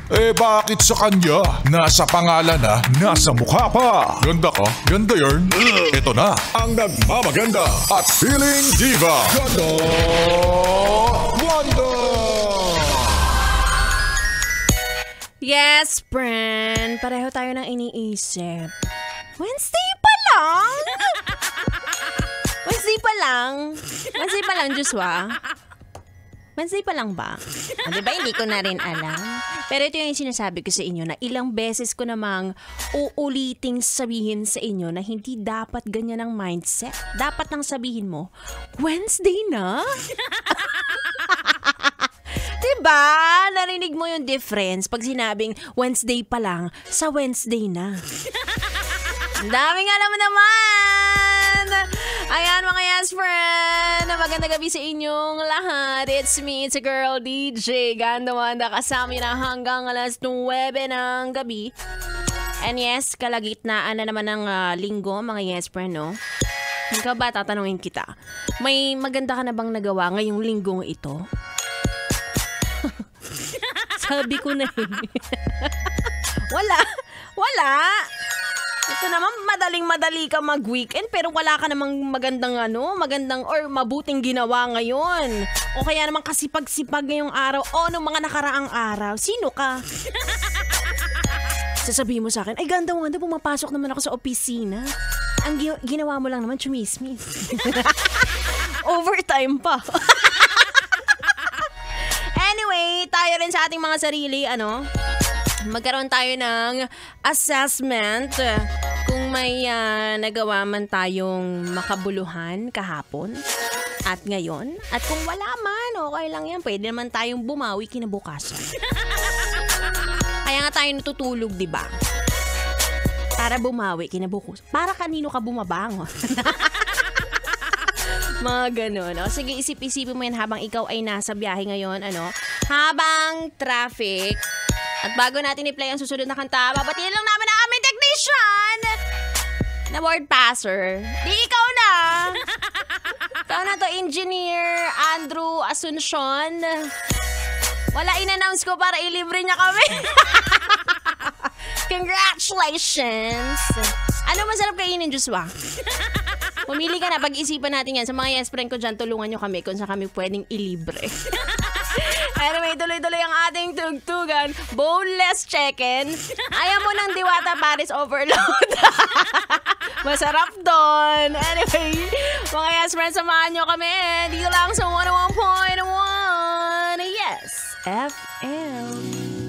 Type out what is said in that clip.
Bakit sa kanya? Nasa pangalan na, nasa mukha pa. Ganda ka? Ganda yarn. Ito na, ang nagmamaganda at feeling diva. Ganda! Wanda! Yes, friend. Pareho tayo ng iniisip. Wednesday pa lang? Wednesday pa lang? Wednesday pa lang, Joshua? Wednesday pa lang ba? Diba, hindi ko na rin alam. Pero ito yung sinasabi ko sa inyo na ilang beses ko namang uuliting sabihin sa inyo na hindi dapat ganyan ang mindset. Dapat nang sabihin mo, Wednesday na? Diba? Narinig mo yung difference pag sinabing Wednesday pa lang sa Wednesday na. Ang daming alam naman! Ayan mga yes friend! Magandang gabi sa inyong lahat. It's me, it's a girl DJ Ganda Wanda. Kasama na hanggang alas 9 ng gabi. And yes, kalagitnaan na naman ng linggo mga yes friend, no? Ikaw ba, tatanungin kita, may maganda ka na bang nagawa ngayong linggong ito? Sabi ko na eh. Wala. Ito naman, madaling-madali ka mag-weekend pero wala ka namang magandang or mabuting ginawa ngayon. O kaya naman kasipag-sipag ngayong araw o nung mga nakaraang araw. Sino ka? Sasabihin mo sa akin, ay ganda, pumapasok naman ako sa opisina. Ang ginawa mo lang naman, chumismis. Overtime pa. Anyway, tayo rin sa ating mga sarili, magkaroon tayo ng assessment kung may nagawa man tayong makabuluhan kahapon at ngayon. At kung wala man, okay lang yan. Pwede naman tayong bumawi kinabukasan. Kaya nga tayo natutulog, di ba? Para bumawi kinabukasan. Para kanino ka bumabangon? Mga ganun. O, sige, isip-isipin mo yan habang ikaw ay nasa biyahe ngayon. Habang traffic. At bago natin i-play ang susunod na kanta, babatiin lang namin ang aming technician na word passer. Di ikaw na. Ikaw na to, Engineer Andrew Asuncion. Wala in-announce ko para ilibre niya kami. Congratulations. Ano masarap kainin, Joshua? Pumili ka na, pag-isipan natin yan. Sa mga yes friend ko dyan, tulungan nyo kami kung saan kami pwedeng ilibre. Anyway, tuloy-tuloy ang ating tugtugan. Boneless chicken. Ayaw mo ng Diwata Paris Overload. Masarap doon. Anyway, mga yes friends, samahan nyo kami. Dito lang sa 101.1 Yes FM.